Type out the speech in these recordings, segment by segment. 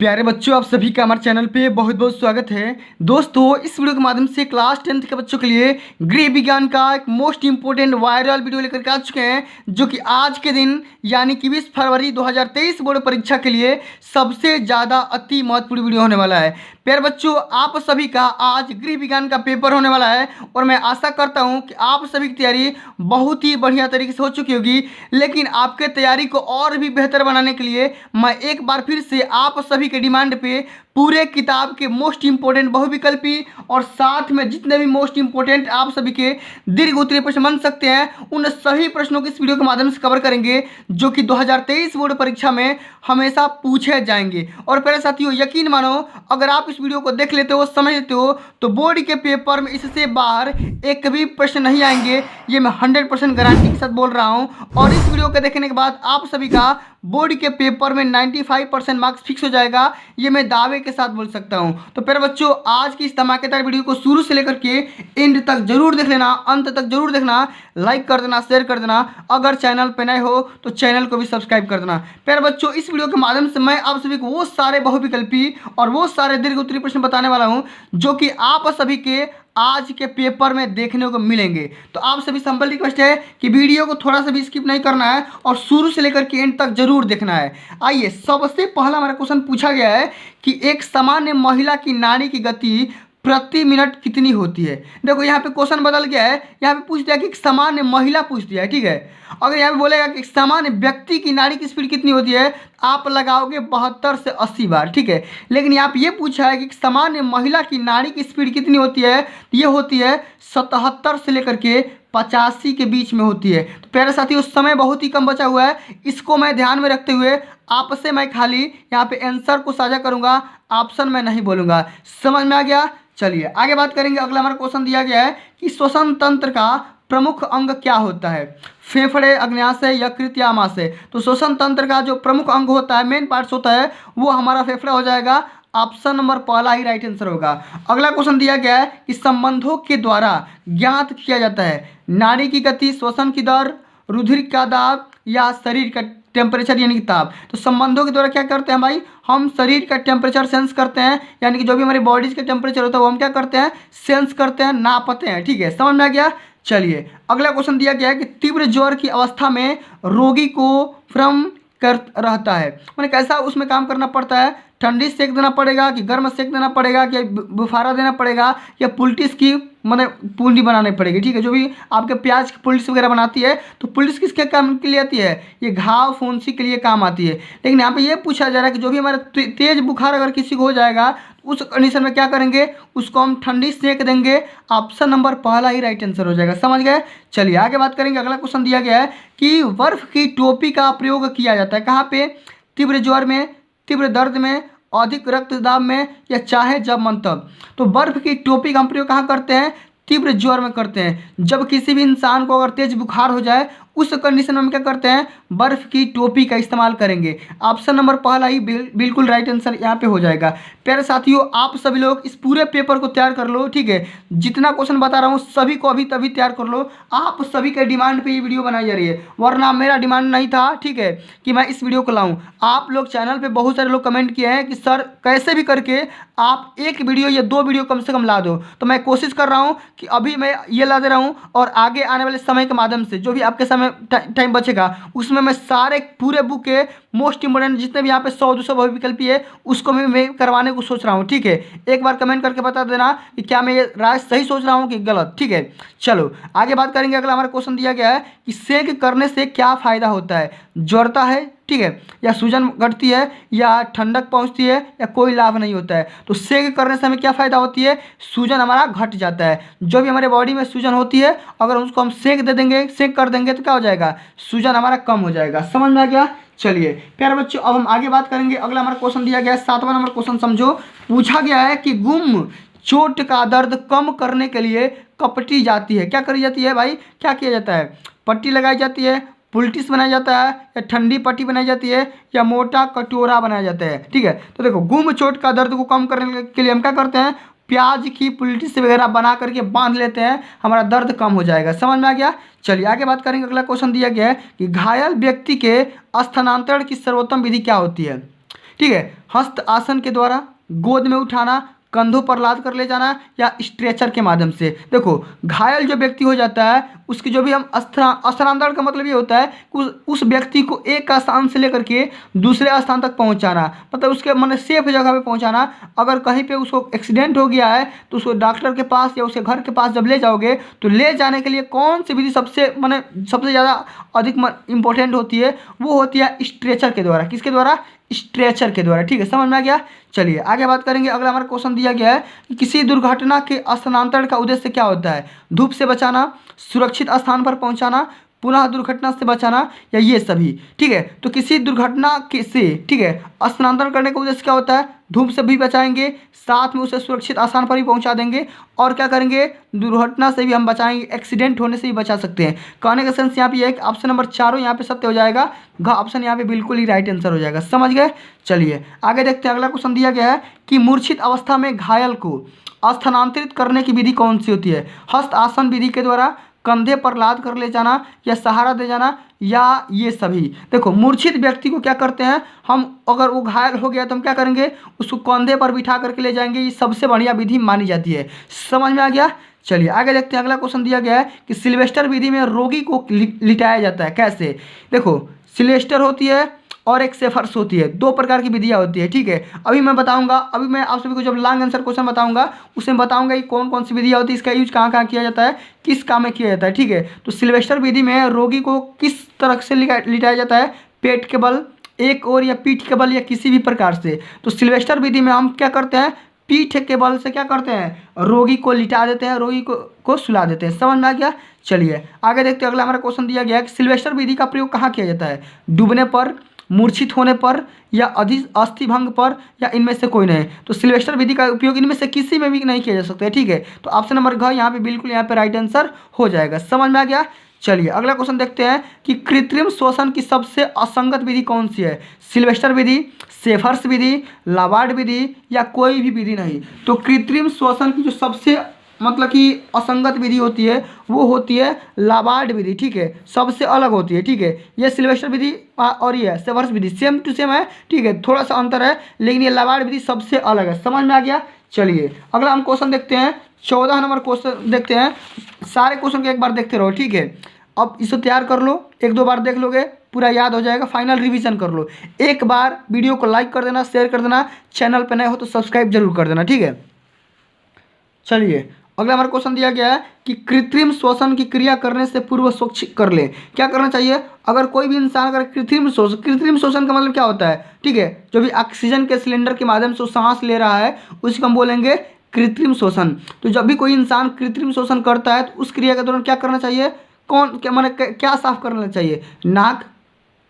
प्यारे बच्चों, आप सभी का हमारे चैनल पे बहुत बहुत स्वागत है। दोस्तों, इस वीडियो के माध्यम से क्लास 10th के बच्चों के लिए गृह विज्ञान का एक मोस्ट इंपोर्टेंट वायरल वीडियो लेकर के आ चुके हैं, जो कि आज के दिन यानी कि 20 फरवरी 2023 बोर्ड परीक्षा के लिए सबसे ज़्यादा अति महत्वपूर्ण वीडियो होने वाला है। प्यारे बच्चों, आप सभी का आज गृह विज्ञान का पेपर होने वाला है और मैं आशा करता हूँ कि आप सभी की तैयारी बहुत ही बढ़िया तरीके से हो चुकी होगी। लेकिन आपके तैयारी को और भी बेहतर बनाने के लिए मैं एक बार फिर से आप सभी के डिमांड पे पूरे किताब के मोस्ट इंपोर्टेंट बहुविकल्पी और साथ में जितने भी मोस्ट इंपोर्टेंट आप सभी के दीर्घ उत्तरीय प्रश्न बन सकते हैं, उन सभी प्रश्नों को इस वीडियो के माध्यम से कवर करेंगे, जो कि 2023 बोर्ड परीक्षा में हमेशा पूछे जाएंगे। और प्यारे साथियों, यकीन मानो, अगर आप इस वीडियो को देख लेते हो, समझ लेते हो, तो बोर्ड के पेपर में इससे बाहर एक भी प्रश्न नहीं आएंगे। ये मैं 100% गारंटी के साथ बोल रहा हूँ। और इस वीडियो को देखने के बाद आप सभी का बोर्ड के पेपर में 95% मार्क्स फिक्स हो जाएगा, ये मैं दावे के साथ बोल सकता हूं। तो फिर बच्चों, आज की इस धमाकेदार वीडियो को शुरू से लेकर के एंड तक जरूर देख लेना, अंत तक जरूर देखना, लाइक कर देना, शेयर कर देना, अगर चैनल पे नए हो तो चैनल को भी सब्सक्राइब कर देना। प्यारे बच्चों, इस वीडियो के माध्यम से मैं आप सभी को वो सारे बहुविकल्पी और वो सारे दीर्घ उत्तरीय प्रश्न बताने वाला हूँ, जो कि आप सभी के आज के पेपर में देखने को मिलेंगे। तो आप सभी सिंपल रिक्वेस्ट है कि वीडियो को थोड़ा सा भी स्किप नहीं करना है और शुरू से लेकर के एंड तक जरूर देखना है। आइए, सबसे पहला हमारा क्वेश्चन पूछा गया है कि एक सामान्य महिला की नाड़ी की गति प्रति मिनट कितनी होती है। देखो, यहाँ पे क्वेश्चन बदल गया है, यहाँ पे पूछ दिया कि एक सामान्य महिला पूछ दिया है, ठीक है। अगर यहाँ पे बोलेगा कि सामान्य व्यक्ति की नाड़ी की स्पीड कितनी होती है, आप लगाओगे 72 से 80 बार, ठीक है। लेकिन यहाँ पे ये पूछा है कि सामान्य महिला की नाड़ी की स्पीड कितनी होती है, ये होती है 77 से लेकर के 85 के बीच में होती है। तो प्यारे साथियों, समय बहुत ही कम बचा हुआ है, इसको मैं ध्यान में रखते हुए आपसे मैं खाली यहाँ पे आंसर को साझा करूँगा, ऑप्शन में नहीं बोलूँगा। समझ में आ गया? चलिए आगे बात करेंगे। अगला हमारा क्वेश्चन दिया गया है कि श्वसन तंत्र का प्रमुख अंग क्या होता है, फेफड़े, अग्न्याशय, यकृत या आमाशय। तो श्वसन तंत्र का जो प्रमुख अंग होता है, मेन पार्ट्स होता है, वो हमारा फेफड़ा हो जाएगा। ऑप्शन नंबर पहला ही राइट आंसर होगा। अगला क्वेश्चन दिया गया है कि संबंधों के द्वारा ज्ञात किया जाता है नाड़ी की गति, श्वसन की दर, रुधिर का दाब या शरीर का टेम्परेचर यानी कि ताप। तो संबंधों के द्वारा क्या करते हैं भाई, हम शरीर का टेम्परेचर सेंस करते हैं, यानी कि जो भी हमारी बॉडीज का टेम्परेचर होता है वो हम क्या करते हैं, सेंस करते हैं, नापते हैं, ठीक है। समझ में आ गया? चलिए अगला क्वेश्चन दिया गया है कि तीव्र ज्वर की अवस्था में रोगी को भ्रम कर रहता है, मैंने कैसा उसमें काम करना पड़ता है, ठंडी सेक देना पड़ेगा कि गर्म सेक देना पड़ेगा कि बुफारा देना पड़ेगा या पुलिस की मतलब पूंडी बनानी पड़ेगी, ठीक है। जो भी आपके प्याज की पुलिस वगैरह बनाती है, तो पुलिस किसके काम के लिए आती है, ये घाव फुंसी के लिए काम आती है। लेकिन यहाँ पे ये पूछा जा रहा है कि जो भी हमारा तेज बुखार अगर किसी को हो जाएगा, उस कंडीशन में क्या करेंगे, उसको हम ठंडी सेक देंगे। ऑप्शन नंबर पहला ही राइट आंसर हो जाएगा। समझ गए? चलिए आगे बात करेंगे। अगला क्वेश्चन दिया गया है कि बर्फ की टोपी का प्रयोग किया जाता है कहाँ पे, तीव्र ज्वर में, तीव्र दर्द में, अधिक रक्तदाब में या चाहे जब मन तब। तो बर्फ की टोपी का हम प्रयोग कहाँ करते हैं, तीव्र ज्वर में करते हैं। जब किसी भी इंसान को अगर तेज बुखार हो जाए, उस कंडीशन में हम क्या करते हैं, बर्फ की टोपी का इस्तेमाल करेंगे। ऑप्शन नंबर पहला ही बिल्कुल राइट आंसर यहाँ पे हो जाएगा। प्यारे साथियों, आप सभी लोग इस पूरे पेपर को तैयार कर लो, ठीक है। जितना क्वेश्चन बता रहा हूँ सभी को अभी तभी तैयार कर लो। आप सभी के डिमांड पे ये वीडियो बनाई जा रही है, वरना मेरा डिमांड नहीं था, ठीक है, कि मैं इस वीडियो को लाऊं। आप लोग चैनल पे बहुत सारे लोग कमेंट किए हैं कि सर कैसे भी करके आप एक वीडियो या 2 वीडियो कम से कम ला दो। तो मैं कोशिश कर रहा हूँ कि अभी मैं ये ला दे रहा हूँ, और आगे आने वाले समय के माध्यम से जो भी आपके समय टाइम बचेगा, उसमें मैं सारे पूरे बुक के मोस्ट इंपोर्टेंट जितने भी यहाँ पे 100-200 बहुविकल्पी है, उसको मैं करवाने को सोच रहा हूँ, ठीक है। एक बार कमेंट करके बता देना कि क्या मैं ये राय सही सोच रहा हूँ कि गलत, ठीक है। चलो आगे बात करेंगे। अगला हमारा क्वेश्चन दिया गया है कि सेक करने से क्या फ़ायदा होता है, ज्वरता है, ठीक है, या सूजन घटती है या ठंडक पहुंचती है या कोई लाभ नहीं होता है। तो सेक करने से हमें क्या फ़ायदा होती है, सूजन हमारा घट जाता है। जो भी हमारे बॉडी में सूजन होती है, अगर उसको हम सेक दे देंगे, सेक कर देंगे, तो क्या हो जाएगा, सूजन हमारा कम हो जाएगा। समझ में आ गया? चलिए प्यारे बच्चों, अब हम आगे बात करेंगे। अगला हमारा क्वेश्चन दिया गया है 7वां नंबर क्वेश्चन समझो। पूछा गया है कि गुम चोट का दर्द कम करने के लिए कपटी जाती है, क्या करी जाती है भाई, क्या किया जाता है, पट्टी लगाई जाती है, पुलटिस बनाया जाता है, या ठंडी पट्टी बनाई जाती है, या मोटा कटोरा बनाया जाता है, ठीक है। तो देखो, गुम चोट का दर्द को कम करने के लिए हम क्या करते हैं, प्याज की पुलटिस वगैरह बना करके बांध लेते हैं, हमारा दर्द कम हो जाएगा। समझ में आ गया? चलिए आगे बात करेंगे। अगला क्वेश्चन दिया गया है कि घायल व्यक्ति के स्थानांतरण की सर्वोत्तम विधि क्या होती है, ठीक है। हस्त आसन के द्वारा, गोद में उठाना, कंधों पर लाद कर ले जाना या स्ट्रेचर के माध्यम से। देखो घायल जो व्यक्ति हो जाता है उसकी जो भी हम स्थानांतरण का मतलब ये होता है कि उस व्यक्ति को एक स्थान से लेकर के दूसरे स्थान तक पहुंचाना, मतलब उसके मतलब सेफ जगह पे पहुंचाना। अगर कहीं पे उसको एक्सीडेंट हो गया है तो उसको डॉक्टर के पास या उसके घर के पास जब ले जाओगे तो ले जाने के लिए कौन सी विधि सबसे ज़्यादा अधिक इंपॉर्टेंट होती है, वो होती है स्ट्रेचर के द्वारा। किसके द्वारा? स्ट्रेचर के द्वारा। ठीक है, समझ में आ गया। चलिए आगे बात करेंगे। अगला हमारा क्वेश्चन दिया गया है कि किसी दुर्घटना के स्थानांतरण का उद्देश्य क्या होता है? धूप से बचाना, सुरक्षित स्थान पर पहुंचाना, पुनः दुर्घटना से बचाना या ये सभी। ठीक है, तो किसी दुर्घटना के से, ठीक है, स्थानांतरण करने का उद्देश्य क्या होता है? धूप से भी बचाएंगे, साथ में उसे सुरक्षित स्थान पर भी पहुंचा देंगे, और क्या करेंगे? दुर्घटना से भी हम बचाएंगे, एक्सीडेंट होने से भी बचा सकते हैं। कहने का सेंस यहाँ पे एक ऑप्शन नंबर चारों यहाँ पे सत्य हो जाएगा, घ ऑप्शन यहाँ पे बिल्कुल ही राइट आंसर हो जाएगा। समझ गए। चलिए आगे देखते हैं। अगला क्वेश्चन दिया गया है कि मूर्छित अवस्था में घायल को स्थानांतरित करने की विधि कौन सी होती है? हस्त आसन विधि के द्वारा, कंधे पर लाद कर ले जाना या सहारा दे जाना या ये सभी। देखो मूर्छित व्यक्ति को क्या करते हैं हम, अगर वो घायल हो गया तो हम क्या करेंगे? उसको कंधे पर बिठा करके ले जाएंगे। ये सबसे बढ़िया विधि मानी जाती है। समझ में आ गया। चलिए आगे देखते हैं। अगला क्वेश्चन दिया गया है कि सिल्वेस्टर विधि में रोगी को लिटाया जाता है, कैसे? देखो सिल्वेस्टर होती है और एक सेफर्स होती है, दो प्रकार की विधियाँ होती है। ठीक है, अभी मैं बताऊंगा, अभी मैं आप सभी को जब लॉन्ग आंसर क्वेश्चन बताऊंगा उसमें बताऊंगा कि कौन कौन सी विधियाँ होती है, इसका यूज कहाँ कहाँ किया जाता है, किस काम में किया जाता है। ठीक है, तो सिल्वेस्टर विधि में रोगी को किस तरह से लिटाया जाता है? पेट के बल, एक ओर, या पीठ के बल, या किसी भी प्रकार से। तो सिल्वेस्टर विधि में हम क्या करते हैं? पीठ के बल से क्या करते हैं? रोगी को लिटा देते हैं, रोगी को सुला देते हैं। समझ में आ गया। चलिए आगे देखते हैं। अगला हमारा क्वेश्चन दिया गया है कि सिल्वेस्टर विधि का प्रयोग कहाँ किया जाता है? डूबने पर, मूर्छित होने पर, या अस्थि भंग पर, या इनमें से कोई नहीं। तो सिल्वेस्टर विधि का उपयोग इनमें से किसी में भी नहीं किया जा सकता है। ठीक है, तो ऑप्शन नंबर घ यहाँ पे बिल्कुल यहाँ पे राइट आंसर हो जाएगा। समझ में आ गया। चलिए अगला क्वेश्चन देखते हैं कि कृत्रिम श्वसन की सबसे असंगत विधि कौन सी है? सिल्वेस्टर विधि, सेफर्स विधि, लाबार्ड विधि, या कोई भी विधि नहीं। तो कृत्रिम श्वसन की जो सबसे कि असंगत विधि होती है वो होती है लाबार्ड विधि। ठीक है, सबसे अलग होती है। ठीक है, ये सिल्वेस्टर विधि और ये shepherds Vidhi same to same है। ठीक है, थोड़ा सा अंतर है, लेकिन ये लाबार्ड विधि सबसे अलग है। समझ में आ गया। चलिए अगला हम क्वेश्चन देखते हैं। 14 नंबर क्वेश्चन देखते हैं। सारे क्वेश्चन को एक बार देखते रहो। ठीक है, अब इसे तैयार कर लो, एक दो बार देख लोगे पूरा याद हो जाएगा, फाइनल रिवीजन कर लो। एक बार वीडियो को लाइक कर देना, शेयर कर देना, चैनल पर नए हो तो सब्सक्राइब जरूर कर देना। ठीक है, चलिए अगला हमारा क्वेश्चन दिया गया है कि कृत्रिम श्वसन की क्रिया करने से पूर्व स्वच्छ कर ले। क्या करना चाहिए? अगर कोई भी इंसान अगर कृत्रिम श्वसन का मतलब क्या होता है? ठीक है, जो भी ऑक्सीजन के सिलेंडर के माध्यम से सांस ले रहा है उसको हम बोलेंगे कृत्रिम श्वसन। तो जब भी कोई इंसान कृत्रिम श्वसन करता है तो उस क्रिया के दौरान क्या करना चाहिए? क्या साफ करना चाहिए? नाक,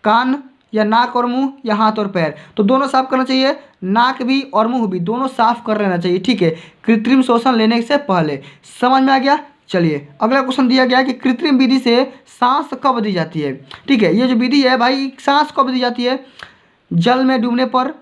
कान, या नाक और मुंह, या हाथ और पैर। तो दोनों साफ करना चाहिए, नाक भी और मुंह भी दोनों साफ कर लेना चाहिए। ठीक है, कृत्रिम श्वसन लेने से पहले। समझ में आ गया। चलिए अगला क्वेश्चन दिया गया है कि कृत्रिम विधि से सांस कब दी जाती है? ठीक है, ये जो विधि है भाई, सांस कब दी जाती है? जल में डूबने पर,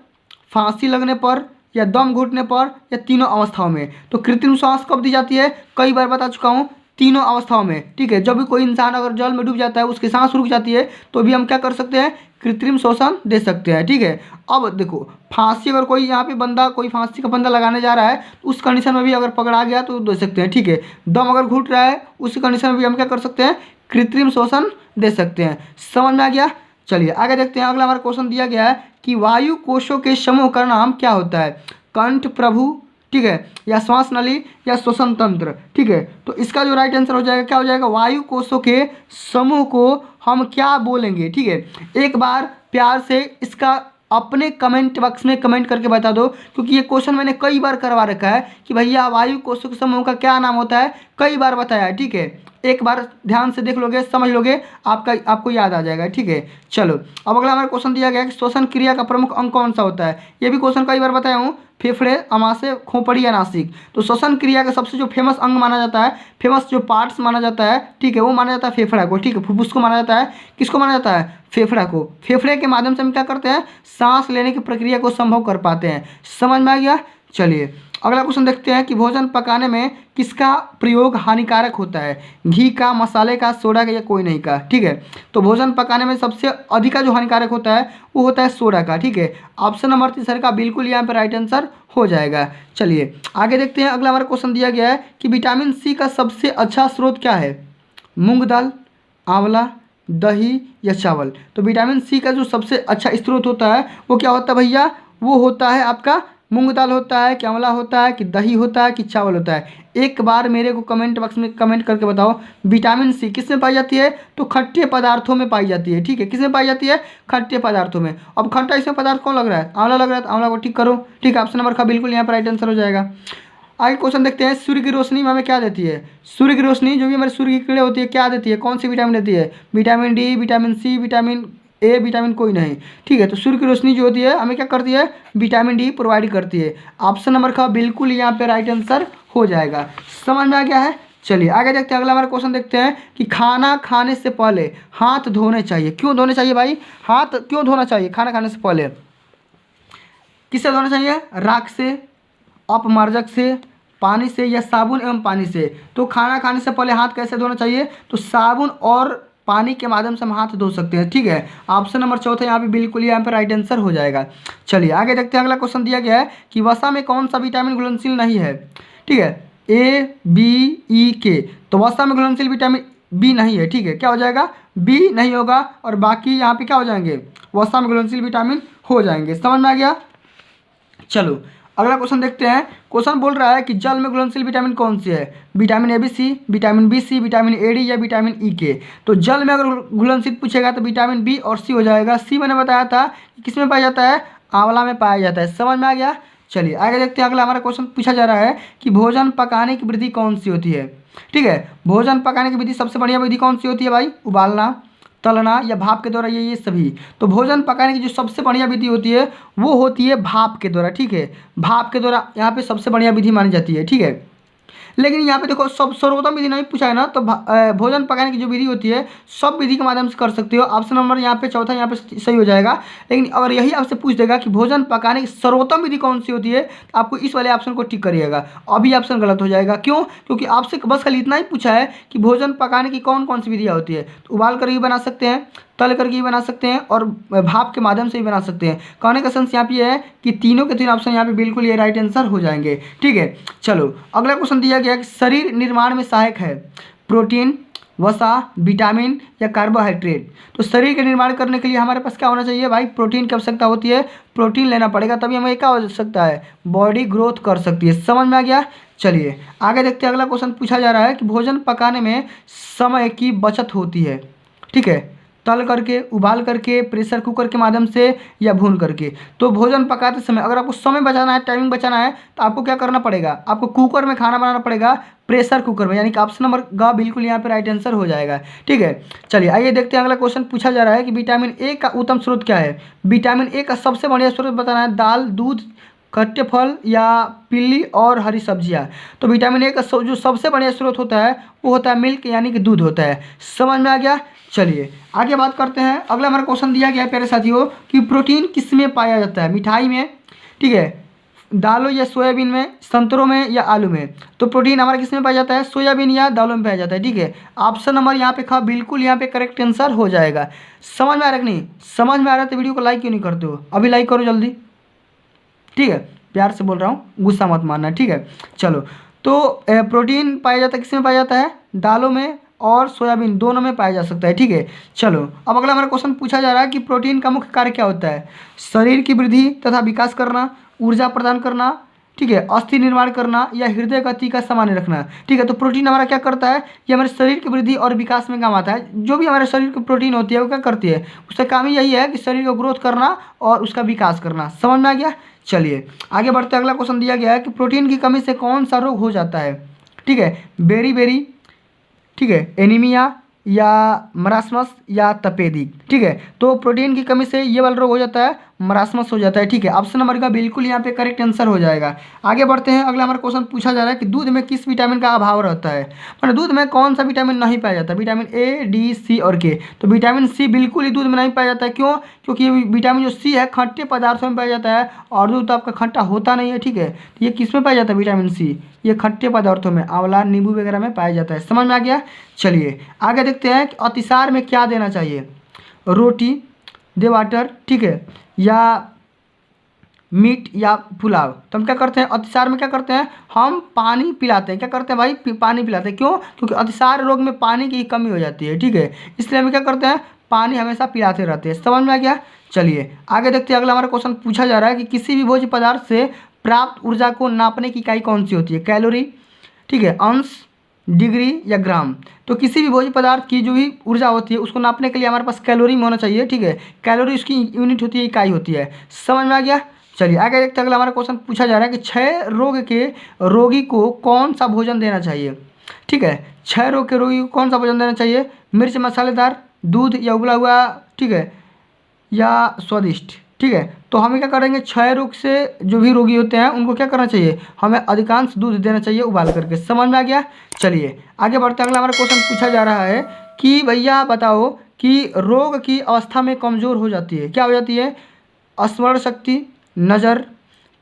फांसी लगने पर, या दम घुटने पर, या तीनों अवस्थाओं में। तो कृत्रिम सांस कब दी जाती है? कई बार बता चुका हूँ, तीनों अवस्थाओं में। ठीक है, जब भी कोई इंसान अगर जल में डूब जाता है, उसकी सांस रुक जाती है, तो भी हम क्या कर सकते हैं? कृत्रिम श्वसन दे सकते हैं। ठीक है, अब देखो फांसी, अगर कोई यहाँ पे कोई फांसी का बंदा लगाने जा रहा है तो उस कंडीशन में भी अगर पकड़ा गया तो दे सकते हैं। ठीक है, दम अगर घुट रहा है उस कंडीशन में भी हम क्या कर सकते हैं? कृत्रिम श्वसन दे सकते हैं। समझ में आ गया। चलिए आगे देखते हैं। अगला हमारा क्वेश्चन दिया गया है कि वायु कोशों के समूह का नाम क्या होता है? कंठ, प्रभु, ठीक है, या श्वास नली, या श्वसन तंत्र। ठीक है, तो इसका जो राइट आंसर हो जाएगा क्या हो जाएगा? वायु कोशों के समूह को हम क्या बोलेंगे? ठीक है, एक बार प्यार से इसका अपने कमेंट बॉक्स में कमेंट करके बता दो, क्योंकि ये क्वेश्चन मैंने कई बार करवा रखा है कि भैया वायु कोशों के समूह का क्या नाम होता है, कई बार बताया है। ठीक है, एक बार ध्यान से देख लोगे, समझ लोगे, आपको याद आ जाएगा। ठीक है, चलो अब अगला हमारा क्वेश्चन दिया गया है कि श्वसन क्रिया का प्रमुख अंग कौन सा होता है? ये भी क्वेश्चन कई बार बताया हूँ। फेफड़े, अमाशय, खोपड़ी या नासिक। तो श्वसन क्रिया का सबसे जो फेमस अंग माना जाता है, फेमस जो पार्ट्स माना जाता है, ठीक है, वो माना जाता है फेफड़ा को। ठीक है, फुफ्फुस को माना जाता है। किसको माना जाता है? फेफड़ा को। फेफड़े के माध्यम से हम क्या करते हैं? सांस लेने की प्रक्रिया को संभव कर पाते हैं। समझ में आ गया। चलिए अगला क्वेश्चन देखते हैं कि भोजन पकाने में किसका प्रयोग हानिकारक होता है, घी का, मसाले का, सोडा का या कोई नहीं का। ठीक है, तो भोजन पकाने में सबसे अधिक का जो हानिकारक होता है वो होता है सोडा का। ठीक है, ऑप्शन नंबर तीसरा का बिल्कुल यहाँ पर राइट आंसर हो जाएगा। चलिए आगे देखते हैं। अगला हमारा क्वेश्चन दिया गया है कि विटामिन सी का सबसे अच्छा स्रोत क्या है, मूंग दाल, आंवला, दही या चावल। तो विटामिन सी का जो सबसे अच्छा स्रोत होता है वो क्या होता है भैया, वो होता है आपका मूंग दाल होता है कि आंवला होता है कि दही होता है कि चावल होता है। एक बार मेरे को कमेंट बॉक्स में कमेंट करके बताओ विटामिन सी किस में पाई जाती है। तो खट्टे पदार्थों में पाई जाती है। ठीक है, किस में पाई जाती है, खट्टे पदार्थों में। अब खट्टा इसमें पदार्थ कौन लग रहा है, आंवला लग रहा है, तो आंवला को ठीक करो। ठीक है, ऑप्शन नंबर का बिल्कुल यहाँ पर राइट आंसर हो जाएगा। आगे क्वेश्चन देखते हैं, सूर्य की रोशनी में हमें क्या देती है। सूर्य की रोशनी जो भी हमारे सूर्य की किरणें होती है क्या देती है, कौन सी विटामिन देती है, vitamin D, vitamin C, vitamin A, vitamin कोई नहीं। ठीक है, तो सूर्य की रोशनी जो होती है हमें क्या करती है, विटामिन डी प्रोवाइड करती है। ऑप्शन नंबर का बिल्कुल यहाँ पे राइट आंसर हो जाएगा। समझ में आ गया है। चलिए आगे देखते हैं। अगला हमारा क्वेश्चन देखते हैं कि खाना खाने से पहले हाथ धोने चाहिए। क्यों धोने चाहिए भाई, हाथ क्यों धोना चाहिए खाना खाने से पहले, किससे धोना चाहिए, राख से, अपमार्जक से, पानी से या साबुन एवं पानी से। तो खाना खाने से पहले हाथ कैसे धोना चाहिए, तो साबुन और पानी के माध्यम से हम हाथ धो सकते हैं। ठीक है, ऑप्शन नंबर चौथा यहाँ पे बिल्कुल यहाँ पे राइट आंसर हो जाएगा। चलिए आगे देखते हैं। अगला क्वेश्चन दिया गया है कि वसा में कौन सा विटामिन घुलनशील नहीं है। ठीक है, ए, बी, ई, के। तो वसा में घुलनशील विटामिन बी नहीं है। ठीक है, क्या हो जाएगा, बी नहीं होगा और बाकी यहाँ पे क्या हो जाएंगे, वसा में घुलनशील विटामिन हो जाएंगे। समझ में आ गया। चलो अगला क्वेश्चन देखते हैं। क्वेश्चन बोल रहा है कि जल में घुलनशील विटामिन कौन सी है, vitamin A, B, C, vitamin B, C, vitamin A, D या विटामिन ई, के। तो जल में अगर घुलनशील पूछेगा तो विटामिन बी और सी हो जाएगा। सी मैंने बताया था कि किस में पाया जाता है, आंवला में पाया जाता है। समझ में आ गया। चलिए आगे देखते हैं। अगला हमारा क्वेश्चन पूछा जा रहा है कि भोजन पकाने की विधि कौन सी होती है। ठीक है, भोजन पकाने की विधि सबसे बढ़िया विधि कौन सी होती है भाई, उबालना, तलना या भाप के द्वारा, ये सभी। तो भोजन पकाने की जो सबसे बढ़िया विधि होती है वो होती है भाप के द्वारा। ठीक है, भाप के द्वारा यहाँ पे सबसे बढ़िया विधि मानी जाती है। ठीक है, लेकिन यहाँ पे देखो सब सर्वोत्तम विधि नहीं पूछा है ना, तो भोजन पकाने की जो विधि होती है सब विधि के माध्यम से कर सकते हो। ऑप्शन नंबर यहाँ पे चौथा यहाँ पे सही हो जाएगा। लेकिन अगर यही आपसे पूछ देगा कि भोजन पकाने की सर्वोत्तम विधि कौन सी होती है, तो आपको इस वाले ऑप्शन को टिक करिएगा। अभी ऑप्शन गलत हो जाएगा। क्यों, क्योंकि आपसे बस खाली इतना ही पूछा है कि भोजन पकाने की कौन कौन सी विधियाँ होती है। तो उबाल कर भी बना सकते हैं, तल करके भी बना सकते हैं और भाप के माध्यम से भी बना सकते हैं। कहने का सेंस यहाँ पे है कि तीनों के तीन ऑप्शन यहाँ पे बिल्कुल ये राइट आंसर हो जाएंगे। ठीक है, चलो अगला क्वेश्चन दिया गया कि शरीर निर्माण में सहायक है प्रोटीन, वसा, विटामिन या कार्बोहाइड्रेट। तो शरीर के निर्माण करने के लिए हमारे पास क्या होना चाहिए भाई, प्रोटीन की आवश्यकता होती है। प्रोटीन लेना पड़ेगा तभी हमें क्या हो सकता है, बॉडी ग्रोथ कर सकती है। समझ में आ गया। चलिए आगे देखते हैं। अगला क्वेश्चन पूछा जा रहा है कि भोजन पकाने में समय की बचत होती है। ठीक है, तल करके, उबाल करके, प्रेशर कुकर के माध्यम से या भून करके। तो भोजन पकाते समय अगर आपको समय बचाना है, टाइमिंग बचाना है, तो आपको क्या करना पड़ेगा, आपको कुकर में खाना बनाना पड़ेगा, प्रेशर कुकर में। यानी कि ऑप्शन नंबर ग बिल्कुल यहाँ पे राइट आंसर हो जाएगा। ठीक है, चलिए आइए देखते हैं। अगला क्वेश्चन पूछा जा रहा है कि विटामिन ए का उत्तम स्रोत क्या है। विटामिन ए का सबसे बढ़िया स्रोत बताना है, दाल, दूध, खट्टे फल या पीली और हरी सब्जियां। तो विटामिन ए का जो सबसे बढ़िया स्रोत होता है वो होता है मिल्क, यानी कि दूध होता है। समझ में आ गया। चलिए आगे बात करते हैं। अगला हमारा क्वेश्चन दिया गया है प्यारे साथियों कि प्रोटीन किस में पाया जाता है, मिठाई में, ठीक है, दालों या सोयाबीन में, संतरों में या आलू में। तो प्रोटीन हमारा किस में पाया जाता है, सोयाबीन या दालों में पाया जाता है। ठीक है, ऑप्शन नंबर यहाँ पे खा बिल्कुल यहाँ पे करेक्ट आंसर हो जाएगा। समझ में आ रहा है कि नहीं, समझ में आ रहा है तो वीडियो को लाइक क्यों नहीं करते हो, अभी लाइक करो जल्दी। ठीक है, प्यार से बोल रहा हूँ, गुस्सा मत मानना। ठीक है, चलो तो प्रोटीन पाया जाता है किस में पाया जाता है, दालों में और सोयाबीन दोनों में पाया जा सकता है। ठीक है, चलो अब अगला हमारा क्वेश्चन पूछा जा रहा है कि प्रोटीन का मुख्य कार्य क्या होता है। शरीर की वृद्धि तथा विकास करना, ऊर्जा प्रदान करना, ठीक है, अस्थि निर्माण करना या हृदय गति का सामान्य रखना। ठीक है, तो प्रोटीन हमारा क्या करता है, ये हमारे शरीर की वृद्धि और विकास में काम आता है। जो भी हमारे शरीर की प्रोटीन होती है वो क्या करती है, उसका काम ही यही है कि शरीर को ग्रोथ करना और उसका विकास करना। समझ में आ गया। चलिए आगे बढ़ते हैं। अगला क्वेश्चन दिया गया है कि प्रोटीन की कमी से कौन सा रोग हो जाता है। ठीक है, बेरी, ठीक है, एनीमिया या मरासमस या तपेदिक। ठीक है, तो प्रोटीन की कमी से ये वाला रोग हो जाता है मरासमस हो जाता है। ठीक है, ऑप्शन नंबर का बिल्कुल यहाँ पे करेक्ट आंसर हो जाएगा। आगे बढ़ते हैं, अगला हमारा क्वेश्चन पूछा जा रहा है कि दूध में किस विटामिन का अभाव रहता है, मतलब दूध में कौन सा विटामिन नहीं पाया जाता। विटामिन ए, डी, सी और के। तो विटामिन सी बिल्कुल ही दूध में नहीं पाया जाता है। क्यों? क्योंकि ये विटामिन जो सी है खट्टे पदार्थों में पाया जाता है और दूध तो आपका खट्टा होता नहीं है। ठीक है, तो ये किस में पाया जाता है विटामिन सी? ये खट्टे पदार्थों में, आंवला, नींबू वगैरह में पाया जाता है। समझ में आ गया? चलिए आगे देखते हैं कि अतिसार में क्या देना चाहिए। रोटी दे, वाटर, ठीक है, या मीट या पुलाव। तो हम क्या करते हैं अतिसार में, क्या करते हैं हम पानी पिलाते हैं। क्या करते हैं भाई? पानी पिलाते हैं। क्यों? क्योंकि अतिसार रोग में पानी की कमी हो जाती है। ठीक है, इसलिए हम क्या करते हैं पानी हमेशा पिलाते रहते हैं। समझ में आ गया? चलिए आगे देखते हैं, अगला हमारा क्वेश्चन पूछा जा रहा है कि किसी भी भोज्य पदार्थ से प्राप्त ऊर्जा को नापने की इकाई कौन सी होती है। कैलोरी, ठीक है, अंश, डिग्री या ग्राम। तो किसी भी भोज्य पदार्थ की जो भी ऊर्जा होती है उसको नापने के लिए हमारे पास कैलोरी में होना चाहिए। ठीक है, कैलोरी उसकी यूनिट होती है, इकाई होती है। समझ में आ गया? चलिए आगे देखते हैं, अगला हमारा क्वेश्चन पूछा जा रहा है कि क्षय रोग के रोगी को कौन सा भोजन देना चाहिए। ठीक है, क्षय रोग के रोगी को कौन सा भोजन देना चाहिए। मिर्च मसालेदार, दूध या उबला हुआ, ठीक है, या स्वादिष्ट। ठीक है, तो हमें क्या करेंगे क्षय रोग से जो भी रोगी होते हैं उनको क्या करना चाहिए, हमें अधिकांश दूध देना चाहिए उबाल करके। समझ में आ गया? चलिए आगे बढ़ते हैं, अगला हमारा क्वेश्चन पूछा जा रहा है कि भैया बताओ कि रोग की अवस्था में कमज़ोर हो जाती है, क्या हो जाती है? स्मरण शक्ति, नज़र,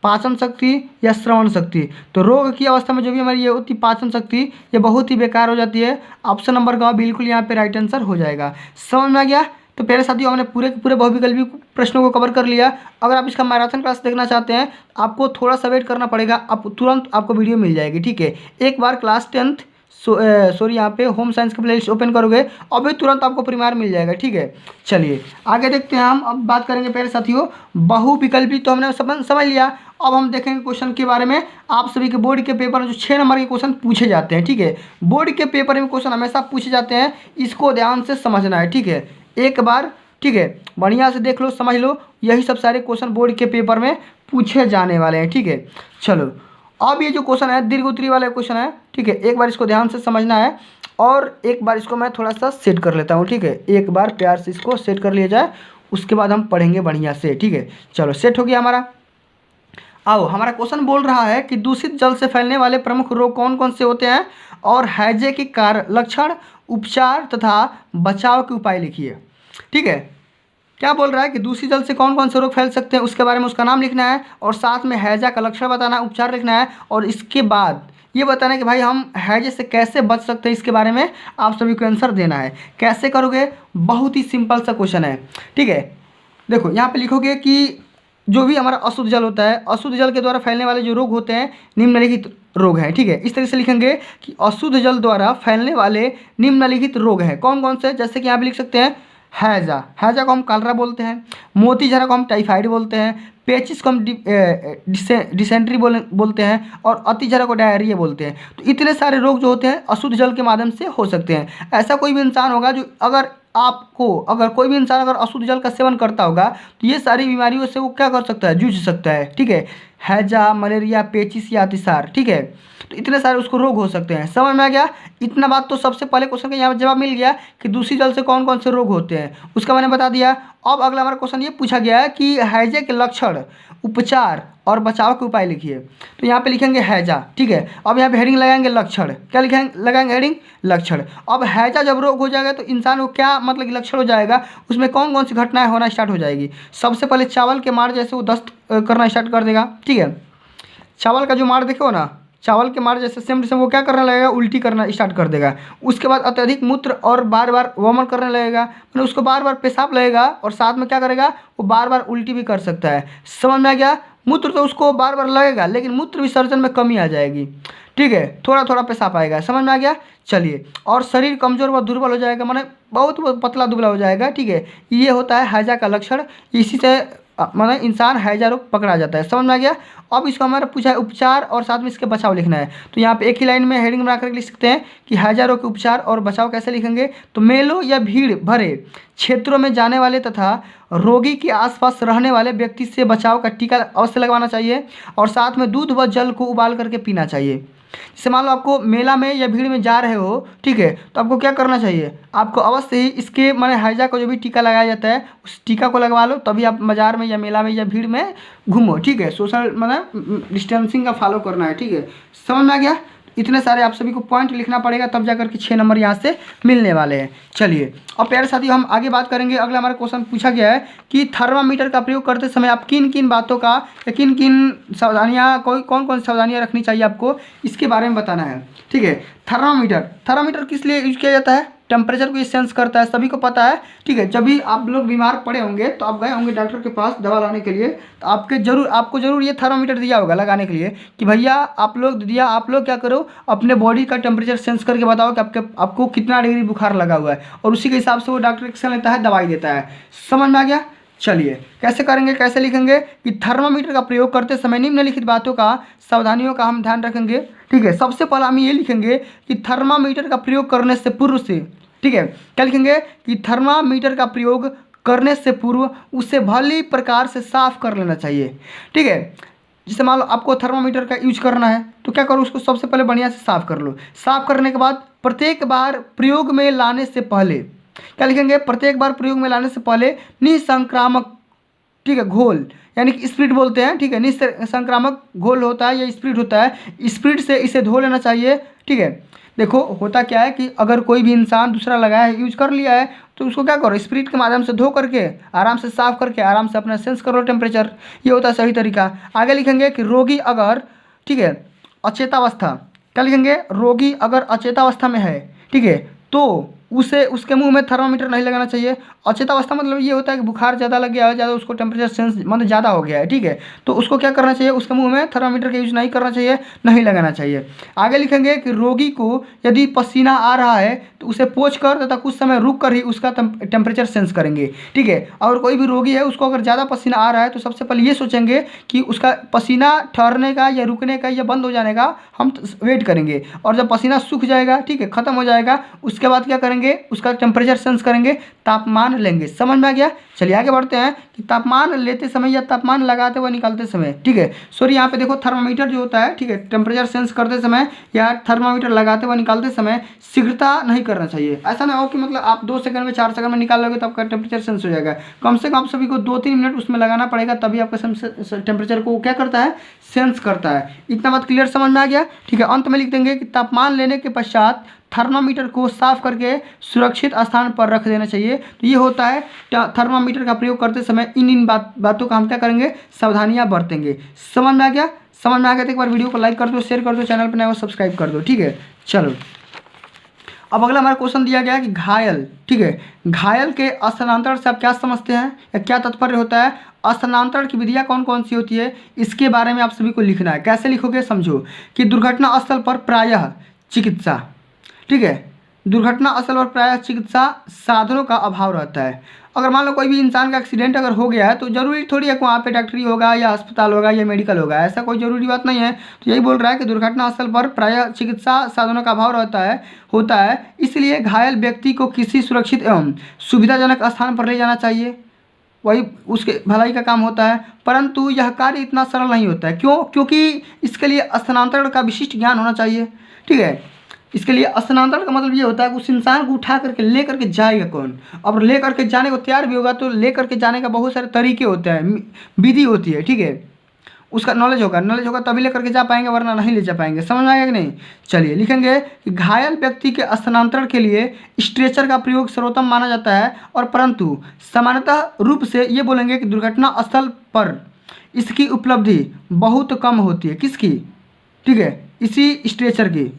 पाचन शक्ति या श्रवण शक्ति। तो रोग की अवस्था में जो भी हमारी ये होती पाचन शक्ति, ये बहुत ही बेकार हो जाती है। ऑप्शन नंबर का बिल्कुल यहाँ पे राइट आंसर हो जाएगा। समझ में आ गया? तो प्यारे साथियों हमने पूरे के पूरे बहुविकल्पी प्रश्नों को कवर कर लिया। अगर आप इसका मैराथन क्लास देखना चाहते हैं आपको थोड़ा सा वेट करना पड़ेगा, आप तुरंत आपको वीडियो मिल जाएगी। ठीक है, एक बार क्लास 10th सॉरी यहाँ पे होम साइंस का प्लेलिस्ट ओपन करोगे अभी तुरंत आपको प्रीमियर मिल जाएगा। ठीक है, चलिए आगे देखते हैं, हम अब बात करेंगे प्यारे साथियों बहुविकल्पी। तो हमने समझ लिया। अब हम देखेंगे क्वेश्चन के बारे में। आप सभी के बोर्ड के पेपर में जो 6 नंबर के क्वेश्चन पूछे जाते हैं, ठीक है, बोर्ड के पेपर में क्वेश्चन हमेशा पूछे जाते हैं, इसको ध्यान से समझना है। ठीक है, एक बार, ठीक है, बढ़िया से देख लो, समझ लो, यही सब सारे क्वेश्चन बोर्ड के पेपर में पूछे जाने वाले हैं। ठीक है, चलो अब ये जो क्वेश्चन है दीर्घ उत्तरी वाला क्वेश्चन है। ठीक है, एक बार इसको ध्यान से समझना है और एक बार इसको मैं थोड़ा सा सेट कर लेता हूँ। ठीक है, एक बार प्यार से इसको सेट कर लिया जाए, उसके बाद हम पढ़ेंगे बढ़िया से। ठीक है, चलो सेट हो गया हमारा। आओ, हमारा क्वेश्चन बोल रहा है कि दूषित जल से फैलने वाले प्रमुख रोग कौन कौन से होते हैं और हैजे के कारण, लक्षण, उपचार तथा बचाव के उपाय लिखिए। ठीक है, क्या बोल रहा है कि दूषित जल से कौन कौन से रोग फैल सकते हैं उसके बारे में उसका नाम लिखना है और साथ में हैजा का लक्षण बताना, उपचार लिखना है और इसके बाद ये बताना है कि भाई हम हैजे से कैसे बच सकते हैं, इसके बारे में आप सभी को आंसर देना है। कैसे करोगे? बहुत ही सिंपल सा क्वेश्चन है। ठीक है, देखो यहाँ पे लिखोगे कि जो भी हमारा अशुद्ध जल होता है, अशुद्ध जल के द्वारा फैलने वाले जो रोग होते हैं निम्नलिखित रोग हैं। ठीक है, इस तरह से लिखेंगे कि अशुद्ध जल द्वारा फैलने वाले निम्नलिखित रोग हैं। कौन कौन से? जैसे कि यहाँ पे लिख सकते हैं हैजा, हैजा को हम कलरा बोलते हैं, मोती झरा को हम टाइफाइड बोलते हैं, पेचिस को हम डिसेंट्री बोलते हैं और अति झरा को डायरिया बोलते हैं। तो इतने सारे रोग जो होते हैं अशुद्ध जल के माध्यम से हो सकते हैं। ऐसा कोई भी इंसान होगा जो अगर कोई भी इंसान अगर अशुद्ध जल का सेवन करता होगा तो ये सारी बीमारियों से वो क्या कर सकता है, जूझ सकता है। ठीक है, हैजा, मलेरिया, पेचिस या अतिसार। ठीक है, तो इतने सारे उसको रोग हो सकते हैं। समझ में आ गया? इतना बात तो सबसे पहले क्वेश्चन का यहाँ जवाब मिल गया कि दूषित जल से कौन कौन से रोग होते हैं, उसका मैंने बता दिया। अब अगला हमारा क्वेश्चन ये पूछा गया है कि हैजे के लक्षण, उपचार और बचाव के उपाय लिखिए। तो यहाँ पे लिखेंगे हैजा। ठीक है, अब यहाँ पे हेडिंग लगाएंगे लक्षण। क्या लगाएंगे हेडिंग? लक्षण। अब हैजा जब रोग हो जाएगा तो इंसान को क्या मतलब लक्षण हो जाएगा, उसमें कौन कौन सी घटनाएं होना स्टार्ट हो जाएगी। सबसे पहले चावल के मार जैसे वो दस्त करना स्टार्ट कर देगा। ठीक है, चावल का जो मार देखो ना, चावल के मार जैसे सेम वो क्या करने लगेगा, उल्टी करना स्टार्ट कर देगा। उसके बाद अत्यधिक मूत्र और बार बार वमन करने लगेगा, मतलब उसको बार बार पेशाब लगेगा और साथ में क्या करेगा, वो बार बार उल्टी भी कर सकता है। समझ में आ गया? मूत्र तो उसको बार बार लगेगा लेकिन मूत्र विसर्जन में कमी आ जाएगी। ठीक है, थोड़ा थोड़ा पेशाब आएगा। समझ में आ गया? चलिए, और शरीर कमजोर व दुर्बल हो जाएगा, माने बहुत पतला दुबला हो जाएगा। ठीक है, ये होता है हैजा का लक्षण। इसी से माने इंसान हैजा रोग पकड़ा जाता है। समझ में आ गया? अब इसको हमारा पूछा है उपचार और साथ में इसके बचाव लिखना है। तो यहाँ पे एक ही लाइन में हेडिंग बना कर लिख सकते हैं कि हैजा रोग के उपचार और बचाव कैसे लिखेंगे। तो मेलों या भीड़ भरे क्षेत्रों में जाने वाले तथा रोगी के आसपास रहने वाले व्यक्ति से बचाव का टीका अवश्य लगवाना चाहिए और साथ में दूध व जल को उबाल करके पीना चाहिए। जैसे मान लो आपको मेला में या भीड़ में जा रहे हो, ठीक है, तो आपको क्या करना चाहिए, आपको अवश्य ही इसके माने हैजा को जो भी टीका लगाया जाता है उस टीका को लगवा लो, तभी आप बाजार में या मेला में या भीड़ में घूमो, ठीक है। सोशल मतलब डिस्टेंसिंग का फॉलो करना है, ठीक है। समझ में आ गया। इतने सारे आप सभी को पॉइंट लिखना पड़ेगा, तब जाकर के 6 नंबर यहाँ से मिलने वाले हैं। चलिए अब प्यारे साथी हम आगे बात करेंगे। अगला हमारा क्वेश्चन पूछा गया है कि थर्मामीटर का प्रयोग करते समय आप किन किन बातों का या किन किन सावधानियाँ कौन कौन सावधानियाँ रखनी चाहिए आपको, इसके बारे में बताना है, ठीक है। थर्मामीटर किस लिए यूज किया जाता है, टेम्परेचर को ये सेंस करता है, सभी को पता है, ठीक है। जब भी आप लोग बीमार पड़े होंगे तो आप गए होंगे डॉक्टर के पास दवा लाने के लिए, तो आपको जरूर ये थर्मामीटर दिया होगा लगाने के लिए कि भैया आप लोग क्या करो, अपने बॉडी का टेम्परेचर सेंस करके बताओ कि आपको कितना डिग्री बुखार लगा हुआ है, और उसी के हिसाब से वो डॉक्टर एक्शन लेता है, दवाई देता है। समझ में आ गया। चलिए कैसे करेंगे, कैसे लिखेंगे कि थर्मामीटर का प्रयोग करते समय निम्नलिखित बातों का सावधानियों का हम ध्यान रखेंगे, ठीक है। सबसे पहले हम ये लिखेंगे कि थर्मामीटर का प्रयोग करने से पूर्व से, ठीक है, क्या लिखेंगे कि थर्मामीटर का प्रयोग करने से पूर्व उसे भली प्रकार से साफ कर लेना चाहिए, ठीक है। जैसे मान लो आपको थर्मामीटर का यूज करना है तो क्या करो, उसको सबसे पहले बढ़िया से साफ कर लो। साफ करने के बाद प्रत्येक बार प्रयोग में लाने से पहले क्या लिखेंगे, प्रत्येक बार प्रयोग में लाने से पहले निसंक्रामक, ठीक है, घोल यानी कि स्प्रिट बोलते हैं, ठीक है, निसंक्रामक घोल होता है या स्प्रिट होता है, स्प्रिट से इसे धो लेना चाहिए, ठीक है। देखो होता क्या है कि अगर कोई भी इंसान दूसरा लगाया है, यूज कर लिया है, तो उसको क्या करो, स्प्रिट के माध्यम से धो करके आराम से साफ करके आराम से अपना सेंस करो टेम्परेचर, ये होता है सही तरीका। आगे लिखेंगे कि रोगी अगर, ठीक है, अचेतावस्था, क्या लिखेंगे, रोगी अगर अचेतावस्था में है, ठीक है, तो उसके मुंह में थर्मामीटर नहीं लगाना चाहिए। अचेतावस्था मतलब ये होता है कि बुखार ज़्यादा लग गया है, ज़्यादा उसको टेम्परेचर सेंस मतलब ज़्यादा हो गया है, ठीक है, तो उसको क्या करना चाहिए, उसके मुंह में थर्मामीटर का यूज नहीं करना चाहिए, नहीं लगाना चाहिए। आगे लिखेंगे कि रोगी को यदि पसीना आ रहा है तो उसे पोंछ कर तथा कुछ समय रुक कर ही उसका टेम्परेचर सेंस करेंगे, ठीक है। और कोई भी रोगी है उसको अगर ज़्यादा पसीना आ रहा है तो सबसे पहले ये सोचेंगे कि उसका पसीना ठहरने का या रुकने का या बंद हो जाने का हम वेट करेंगे, और जब पसीना सूख जाएगा, ठीक है, ख़त्म हो जाएगा, उसके बाद क्या करेंगे, उसका टेम्परेचर सेंस करेंगे, तापमान लेंगे। समझ में आ गया। चलिए आगे बढ़ते हैं कि तापमान लेते समय या तापमान लगाते हुए निकालते समय, ठीक है, सॉरी यहाँ पे देखो थर्मामीटर जो होता है, ठीक है, टेम्परेचर सेंस करते समय या थर्मामीटर लगाते हुए निकालते समय शीघ्रता नहीं करना चाहिए। ऐसा ना हो कि मतलब आप 2 सेकंड में 4 सेकंड में निकाल लोगे तो आपका टेम्परेचर सेंस हो जाएगा। कम से कम आप सभी को 2-3 मिनट उसमें लगाना पड़ेगा, तभी आपका टेम्परेचर को क्या करता है, सेंस करता है। इतना बात क्लियर समझ में आ गया, ठीक है। अंत में लिख देंगे कि तापमान लेने के पश्चात थर्मामीटर को साफ करके सुरक्षित स्थान पर रख देना चाहिए। तो ये होता है थर्मामीटर का प्रयोग करते समय इन बातों का हम क्या करेंगे, सावधानियां बरतेंगे। समझ में आ गया। समझ में आ गया तो एक बार वीडियो को लाइक कर दो, शेयर कर दो, चैनल पर नया हो सब्सक्राइब कर दो, ठीक है। चलो अब अगला हमारा क्वेश्चन दिया गया है कि घायल, ठीक है, घायल के स्थानांतरण से आप क्या समझते हैं या क्या तात्पर्य होता है, स्थानांतरण की विधियाँ कौन कौन सी होती है, इसके बारे में आप सभी को लिखना है। कैसे लिखोगे समझो कि दुर्घटना स्थल पर प्रायः चिकित्सा, ठीक है, दुर्घटना स्थल पर प्रायः चिकित्सा साधनों का अभाव रहता है। अगर मान लो कोई भी इंसान का एक्सीडेंट अगर हो गया है तो जरूरी थोड़ी है कि वहाँ पे डॉक्टरी होगा या अस्पताल होगा या मेडिकल होगा, ऐसा कोई जरूरी बात नहीं है। तो यही बोल रहा है कि दुर्घटना स्थल पर प्रायः चिकित्सा साधनों का अभाव होता है, इसलिए घायल व्यक्ति को किसी सुरक्षित एवं सुविधाजनक स्थान पर ले जाना चाहिए, वही उसके भलाई का काम होता है। परंतु यह कार्य इतना सरल नहीं होता है। क्यों? क्योंकि इसके लिए स्थानांतरण का विशिष्ट ज्ञान होना चाहिए, ठीक है। इसके लिए स्थानांतरण का मतलब ये होता है कि उस इंसान को उठा करके ले करके जाएगा कौन, और ले करके जाने को तैयार भी होगा तो ले करके जाने का बहुत सारे तरीके होते हैं, विधि होती है, ठीक है। उसका नॉलेज होगा तभी ले करके जा पाएंगे, वरना नहीं ले जा पाएंगे। समझ में आएगा कि नहीं। चलिए लिखेंगे कि घायल व्यक्ति के स्थानांतरण के लिए स्ट्रेचर का प्रयोग सर्वोत्तम माना जाता है, और परंतु सामान्यतः रूप से ये बोलेंगे कि दुर्घटना स्थल पर इसकी उपलब्धि बहुत कम होती है। किसकी? ठीक है, इसी स्ट्रेचर की,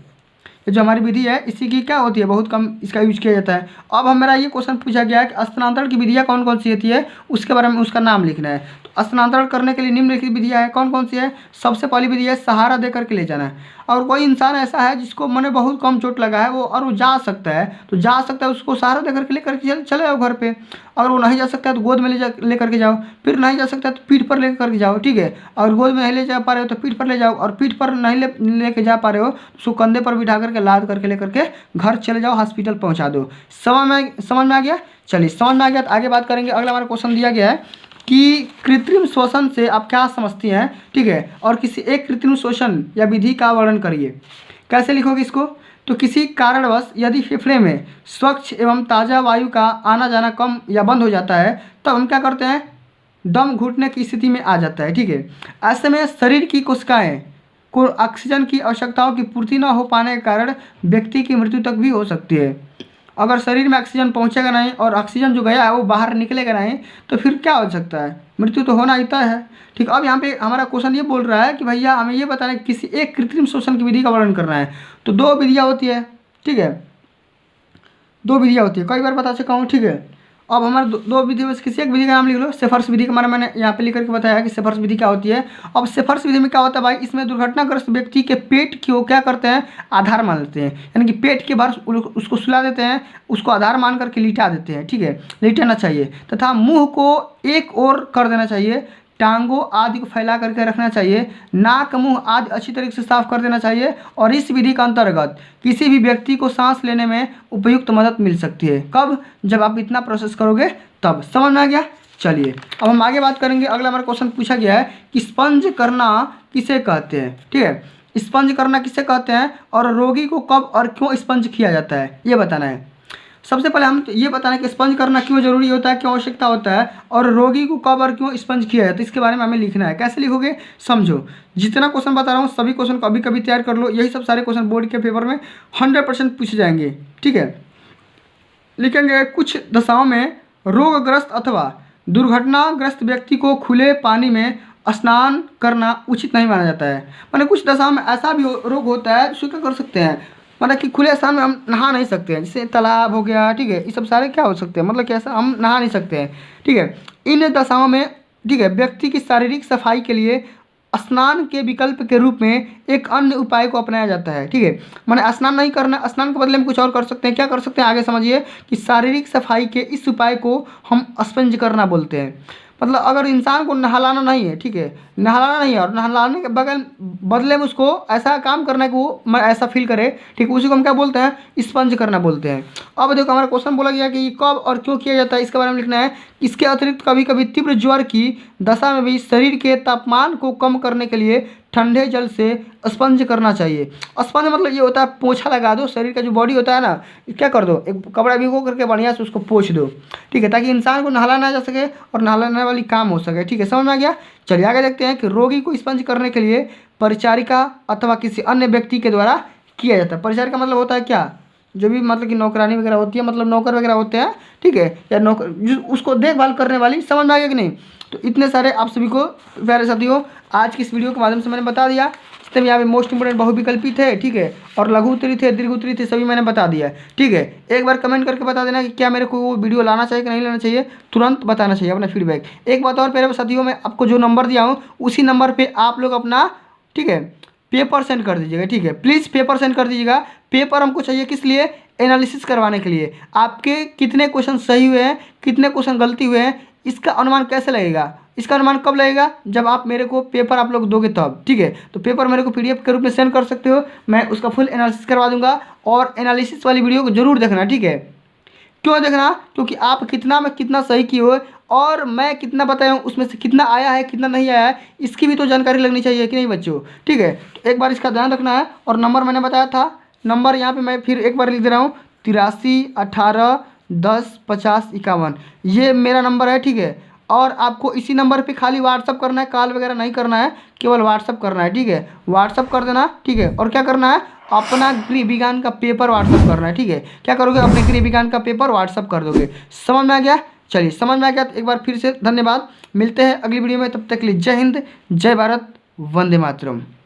जो हमारी विधि है इसी की क्या होती है, बहुत कम इसका यूज किया जाता है। अब हमारा ये क्वेश्चन पूछा गया है कि स्थानांतरण की विधियाँ कौन कौन सी होती है, उसके बारे में उसका नाम लिखना है। तो स्थानांतरण करने के लिए निम्नलिखित विधियाँ है, कौन कौन सी है। सबसे पहली विधि है सहारा दे करके ले जाना है। और कोई इंसान ऐसा है जिसको मैंने बहुत कम चोट लगा है, वो जा सकता है तो जा सकता है, उसको सहारा दे करके ले करके चले जाओ घर पे। अगर वो नहीं जा सकता है तो गोद में ले करके जाओ, फिर नहीं जा सकता है तो पीठ पर ले करके जाओ, ठीक है। और गोद में नहीं ले जा पा रहे हो तो पीठ पर ले जाओ, और पीठ पर नहीं लेके जा पा रहे हो तो उसको कंधे पर बिठा करके लाद करके ले करके घर चले जाओ, हॉस्पिटल पहुँचा दो। समझ में आ गया। चलिए समझ में आ गया तो आगे बात करेंगे। अगला हमारा क्वेश्चन दिया गया है कि कृत्रिम शोषण से आप क्या समझती हैं, ठीक है, और किसी एक कृत्रिम शोषण या विधि का वर्णन करिए। कैसे लिखोगे इसको? तो किसी कारणवश यदि फेफड़े में स्वच्छ एवं ताज़ा वायु का आना जाना कम या बंद हो जाता है तब हम क्या करते हैं? दम घुटने की स्थिति में आ जाता है, ठीक है। ऐसे में शरीर की कोशिकाएं को ऑक्सीजन की आवश्यकताओं की पूर्ति न हो पाने के कारण व्यक्ति की मृत्यु तक भी हो सकती है। अगर शरीर में ऑक्सीजन पहुंचेगा नहीं और ऑक्सीजन जो गया है वो बाहर निकलेगा नहीं तो फिर क्या हो सकता है? मृत्यु तो होना ही तय है, ठीक। अब यहाँ पे हमारा क्वेश्चन ये बोल रहा है कि भैया हमें ये बताना है किसी एक कृत्रिम शोषण की विधि का वर्णन करना है। तो दो विधियाँ होती है, ठीक है, दो विधियाँ होती है, कई बार बता चुका हूँ, ठीक है। अब हमारे दो विधि में से किसी एक विधि का नाम लिख लो। सेफर्स विधि का मैंने यहाँ पे लिख करके बताया कि सेफर्स विधि क्या होती है। अब सेफर्स विधि में क्या होता है भाई? इसमें दुर्घटनाग्रस्त व्यक्ति के पेट को क्या करते हैं? आधार मान लेते हैं, यानी कि पेट के बाहर उसको सुला देते हैं, उसको आधार मान करके लिटा देते हैं, ठीक है, लिटाना चाहिए। तथा मुँह को एक ओर कर देना चाहिए, टांगों आदि को फैला करके रखना चाहिए, नाक मुंह आदि अच्छी तरीके से साफ कर देना चाहिए। और इस विधि का अंतर्गत किसी भी व्यक्ति को सांस लेने में उपयुक्त मदद मिल सकती है। कब? जब आप इतना प्रोसेस करोगे तब। समझ में आ गया? चलिए अब हम आगे बात करेंगे। अगला हमारा क्वेश्चन पूछा गया है कि स्पंज करना किसे कहते हैं, ठीक है, स्पंज करना किसे कहते हैं और रोगी को कब और क्यों स्पंज किया जाता है ये बताना है। सबसे पहले हम तो ये बताना है कि स्पंज करना क्यों जरूरी होता है, क्यों आवश्यकता होता है, और रोगी को कब और क्यों स्पंज किया जाता है, इसके बारे में हमें लिखना है। कैसे लिखोगे? समझो, जितना क्वेश्चन बता रहा हूँ सभी क्वेश्चन कभी कभी तैयार कर लो। यही सब सारे क्वेश्चन बोर्ड के पेपर में 100% पूछे जाएंगे, ठीक है। लिखेंगे कुछ दशाओं में रोगग्रस्त अथवा दुर्घटनाग्रस्त व्यक्ति को खुले पानी में स्नान करना उचित नहीं माना जाता है। माने कुछ दशाओं में ऐसा भी रोग होता है जो क्या कर सकते हैं, मतलब कि खुले स्थान में हम नहा नहीं सकते हैं, जैसे तालाब हो गया, ठीक है, ये सब सारे क्या हो सकते हैं, मतलब कैसा हम नहा नहीं सकते हैं, ठीक है। इन दशाओं में, ठीक है, व्यक्ति की शारीरिक सफाई के लिए स्नान के विकल्प के रूप में एक अन्य उपाय को अपनाया जाता है, ठीक है। माने स्नान नहीं करना, स्नान के बदले में कुछ और कर सकते हैं। क्या कर सकते हैं आगे समझिए कि शारीरिक सफाई के इस उपाय को हम स्पंज करना बोलते हैं। मतलब अगर इंसान को नहलाना नहीं है, ठीक है, नहलाना नहीं है और नहलाने के बदले में उसको ऐसा काम करना है कि वो मैं ऐसा फील करे, ठीक, उसी को हम क्या बोलते हैं? स्पंज करना बोलते हैं। अब देखो हमारा क्वेश्चन बोला गया कि कब और क्यों किया जाता है, इसके बारे में लिखना है। इसके अतिरिक्त कभी कभी तीव्र ज्वर की दशा में भी शरीर के तापमान को कम करने के लिए ठंडे जल से स्पंज करना चाहिए। स्पंज मतलब ये होता है पोछा लगा दो, शरीर का जो बॉडी होता है ना, क्या कर दो, एक कपड़ा भिगो करके बढ़िया से उसको पोछ दो, ठीक है, ताकि इंसान को नहलाना जा सके और नहलाने वाली काम हो सके, ठीक है। समझ में आ गया? चलिए आगे देखते हैं कि रोगी को स्पंज करने के लिए परिचारिका अथवा किसी अन्य व्यक्ति के द्वारा किया जाता है। परिचारिका मतलब होता है क्या? जो भी मतलब कि नौकरानी वगैरह होती है, मतलब नौकर वगैरह होते हैं, ठीक है, या नौकर उसको देखभाल करने वाली। समझ में आ गया कि नहीं? तो इतने सारे आप सभी को प्यारे साथियों आज की इस वीडियो के माध्यम से मैंने बता दिया। जितने भी यहाँ पे मोस्ट इंपोर्टेंट बहुविकल्पी थे, ठीक है, और लघु उत्तरी थे, दीर्घ उत्तरी थे, सभी मैंने बता दिया, ठीक है। एक बार कमेंट करके बता देना कि क्या मेरे को वो वीडियो लाना चाहिए कि नहीं लाना चाहिए, तुरंत बताना चाहिए अपना फीडबैक। एक बात और प्यारे साथियों, मैं आपको जो नंबर दिया हूँ उसी नंबर पर आप लोग अपना, ठीक है, पेपर सेंड कर दीजिएगा, ठीक है, प्लीज़ पेपर सेंड कर दीजिएगा। पेपर हमको चाहिए किस लिए? एनालिसिस करवाने के लिए। आपके कितने क्वेश्चन सही हुए हैं, कितने क्वेश्चन गलती हुए हैं, इसका अनुमान कैसे लगेगा? इसका अनुमान कब लगेगा? जब आप मेरे को पेपर आप लोग दोगे तब, ठीक है। तो पेपर मेरे को PDF के रूप में सेंड कर सकते हो, मैं उसका फुल एनालिसिस करवा दूंगा। और एनालिसिस वाली वीडियो को जरूर देखना, ठीक है। क्यों देखना? क्योंकि आप कितना में कितना सही किए हो और मैं कितना बताया हूँ उसमें से कितना आया है कितना नहीं आया है, इसकी भी तो जानकारी लगनी चाहिए कि नहीं बच्चों, ठीक है। तो एक बार इसका ध्यान रखना है। और नंबर मैंने बताया था, नंबर यहाँ पे मैं फिर एक बार लिख दे रहा हूँ, 83 18 10 50 51, ये मेरा नंबर है, ठीक है। और आपको इसी नंबर पे खाली व्हाट्सअप करना है, कॉल वगैरह नहीं करना है, केवल व्हाट्सअप करना है, ठीक है। व्हाट्सअप कर देना, ठीक है। और क्या करना है? अपना गृह विज्ञान का पेपर व्हाट्सअप करना है, ठीक है। क्या करोगे? अपने गृह विज्ञान का पेपर व्हाट्सअप कर दोगे। समझ में आ गया? चलिए समझ में आ गया तो एक बार फिर से धन्यवाद। मिलते हैं अगली वीडियो में, तब तक के लिए जय हिंद, जय भारत, वंदे मातरम।